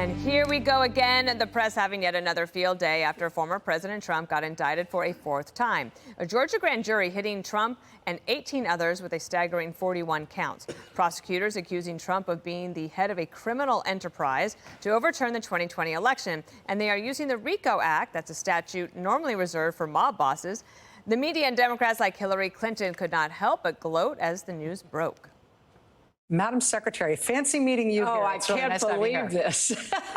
And here we go again, the press having yet another field day after former President Trump got indicted for a fourth time. A Georgia grand jury hitting Trump and 18 others with a staggering 41 counts. Prosecutors accusing Trump of being the head of a criminal enterprise to overturn the 2020 election. And they are using the RICO Act, that's a statute normally reserved for mob bosses. The media and Democrats like Hillary Clinton could not help but gloat as the news broke. Madam Secretary, fancy meeting you here. I can't believe this.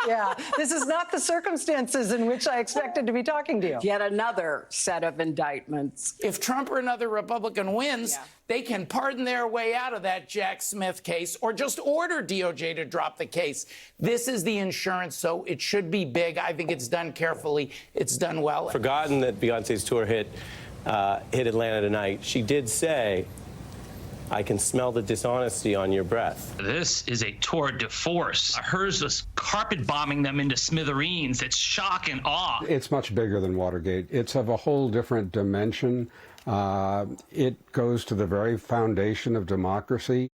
Yeah, this is not the circumstances in which I expected to be talking to you. Yet another set of indictments. If Trump or another Republican wins, Yeah. they can pardon their way out of that Jack Smith case or just order DOJ to drop the case. This is the insurance, so it should be big. I think it's done carefully. It's done well. Forgotten that Beyonce's tour hit Atlanta tonight. She did say, "I can smell the dishonesty on your breath." This is a tour de force. Hers was carpet bombing them into smithereens. It's shock and awe. It's much bigger than Watergate. It's of a whole different dimension. It goes to the very foundation of democracy.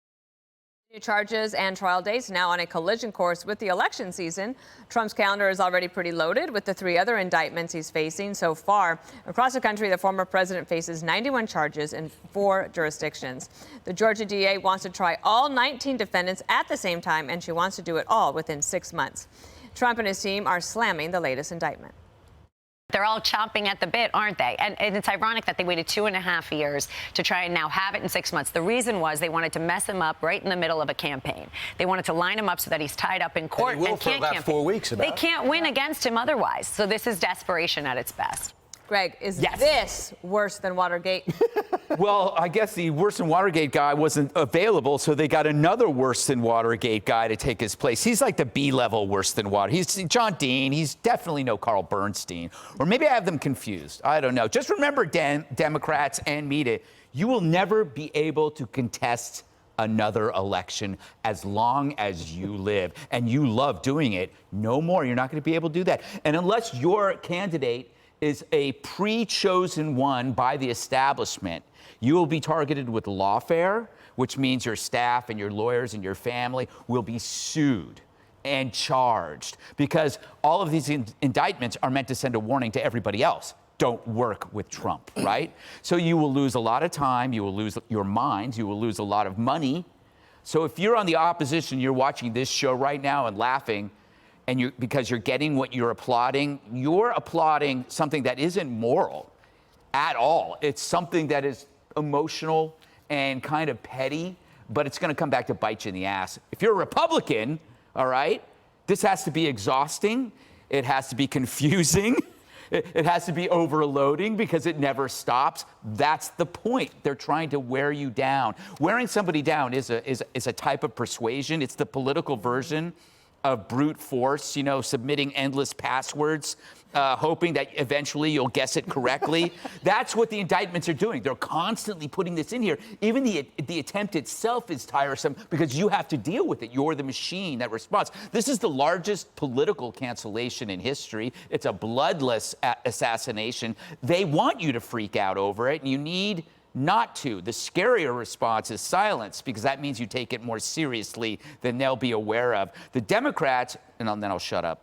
New charges and trial dates now on a collision course with the election season. Trump's calendar is already pretty loaded with the 3 other indictments he's facing so far. Across the country, the former president faces 91 charges in 4 jurisdictions. The Georgia DA wants to try all 19 defendants at the same time, and she wants to do it all within 6 months. Trump and his team are slamming the latest indictment. They're all chomping at the bit, aren't they? And it's ironic that they waited 2.5 years to try and now have it in 6 months. The reason was they wanted to mess him up right in the middle of a campaign. They wanted to line him up so that he's tied up in court and can't campaign. 4 weeks They can't win against him otherwise. So this is desperation at its best. Greg, is this worse than Watergate? Well, I guess the worse than Watergate guy wasn't available, so they got another worse than Watergate guy to take his place. He's like the B-level worse than Watergate. He's John Dean. He's definitely no Carl Bernstein. Or maybe I have them confused. I don't know. Just remember, Democrats and media, you will never be able to contest another election as long as you live. And you love doing it. No more. You're not going to be able to do that. And unless your candidate is a pre-chosen one by the establishment, you will be targeted with lawfare, which means your staff and your lawyers and your family will be sued and charged, because all of these indictments are meant to send a warning to everybody else. Don't work with Trump, right? So you will lose a lot of time, you will lose your minds, you will lose a lot of money. So if you're on the opposition, you're watching this show right now and laughing, and because you're getting what you're applauding something that isn't moral at all. It's something that is emotional and kind of petty, but it's going to come back to bite you in the ass. If you're a Republican, all right, this has to be exhausting. It has to be confusing. It has to be overloading because it never stops. That's the point. They're trying to wear you down. Wearing somebody down is a type of persuasion. It's the political version of brute force, submitting endless passwords, hoping that eventually you'll guess it correctly. That's what the indictments are doing. They're constantly putting this in here. Even the attempt itself is tiresome because you have to deal with it. You're the machine that responds. This is the largest political cancellation in history. It's a bloodless assassination. They want you to freak out over it, and you need not to. The scarier response is silence, because that means you take it more seriously than they'll be aware of. The Democrats, and then I'll shut up,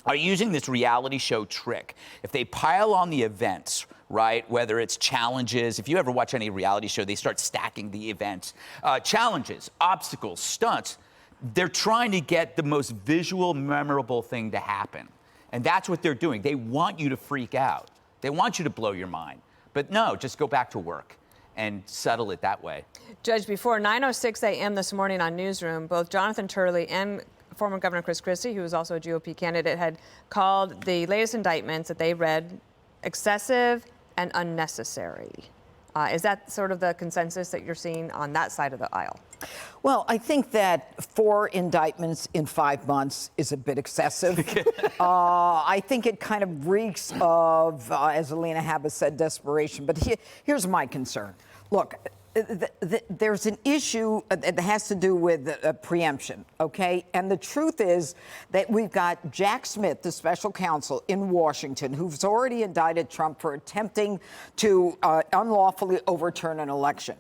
are using this reality show trick. If they pile on the events, right, whether it's challenges, if you ever watch any reality show, they start stacking the events, challenges, obstacles, stunts, they're trying to get the most visual, memorable thing to happen. And that's what they're doing. They want you to freak out. They want you to blow your mind. But no, just go back to work and settle it that way. Judge, before 9:06 a.m. this morning on Newsroom, both Jonathan Turley and former Governor Chris Christie, who was also a GOP candidate, had called the latest indictments that they read excessive and unnecessary. Is that sort of the consensus that you're seeing on that side of the aisle? Well, I think that 4 indictments in 5 months is a bit excessive. I think it kind of reeks of, as Alina Habba said, desperation. But here's my concern. Look, there's an issue that has to do with preemption, okay? And the truth is that we've got Jack Smith, the special counsel in Washington, who's already indicted Trump for attempting to unlawfully overturn an election.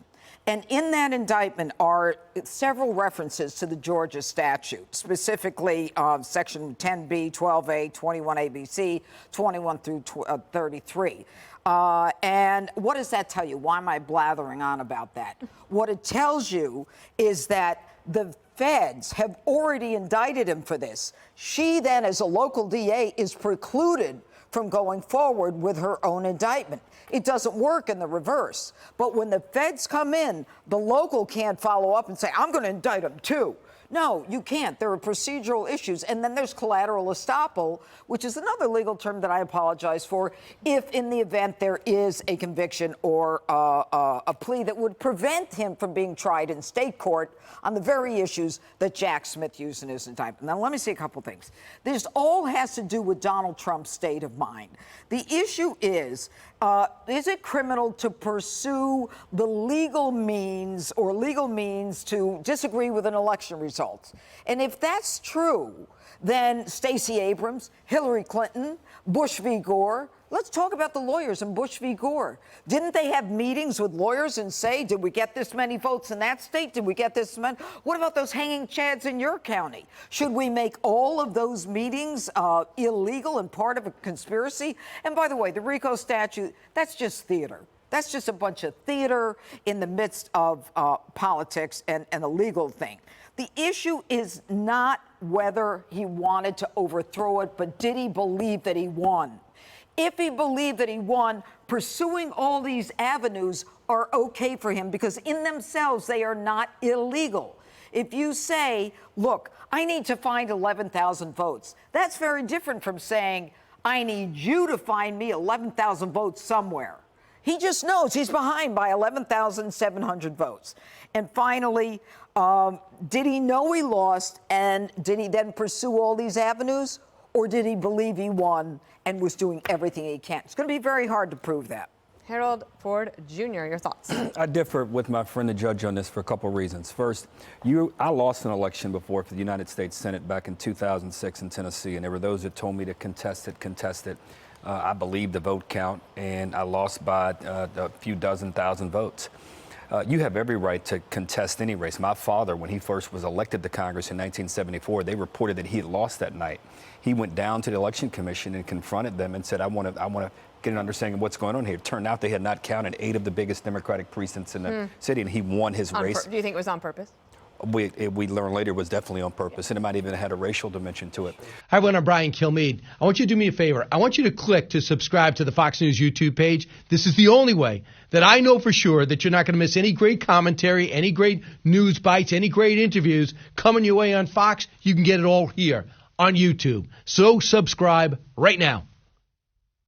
And in that indictment are several references to the Georgia statute, specifically Section 10B, 12A, 21ABC, 21 through 33. And what does that tell you? Why am I blathering on about that? What it tells you is that the feds have already indicted him for this. She then, as a local DA, is precluded from going forward with her own indictment. It doesn't work in the reverse. But when the feds come in, the local can't follow up and say, I'm going to indict him too. No, you can't. There are procedural issues. And then there's collateral estoppel, which is another legal term that I apologize for, if in the event there is a conviction or a plea that would prevent him from being tried in state court on the very issues that Jack Smith used in his indictment. Now, let me say a couple things. This all has to do with Donald Trump's state of mind. The issue is it criminal to pursue the legal means to disagree with an election result? And if that's true, then Stacey Abrams, Hillary Clinton, Bush v. Gore. Let's talk about the lawyers in Bush v. Gore. Didn't they have meetings with lawyers and say, did we get this many votes in that state? Did we get this many? What about those hanging chads in your county? Should we make all of those meetings illegal and part of a conspiracy? And by the way, the RICO statute, that's just theater. That's just a bunch of theater in the midst of politics and a legal thing. The issue is not whether he wanted to overthrow it, but did he believe that he won? If he believed that he won, pursuing all these avenues are okay for him because in themselves they are not illegal. If you say, look, I need to find 11,000 votes, that's very different from saying, I need you to find me 11,000 votes somewhere. He just knows he's behind by 11,700 votes. And finally, did he know he lost, and did he then pursue all these avenues? Or did he believe he won and was doing everything he can? It's going to be very hard to prove that. Harold Ford Jr., your thoughts? I differ with my friend the judge on this for a couple of reasons. First, I lost an election before for the United States Senate back in 2006 in Tennessee, and there were those that told me to contest it. I believed the vote count, and I lost by a few dozen thousand votes. You have every right to contest any race. My father, when he first was elected to Congress in 1974, they reported that he had lost that night. He went down to the Election Commission and confronted them and said, I want to get an understanding of what's going on here. It turned out they had not counted 8 of the biggest Democratic precincts in the city, and he won his race. Do you think it was on purpose? We learned later it was definitely on purpose, and it might even have had a racial dimension to it. Hi, everyone. I'm Brian Kilmeade. I want you to do me a favor. I want you to click to subscribe to the Fox News YouTube page. This is the only way that I know for sure that you're not going to miss any great commentary, any great news bites, any great interviews coming your way on Fox. You can get it all here on YouTube. So subscribe right now.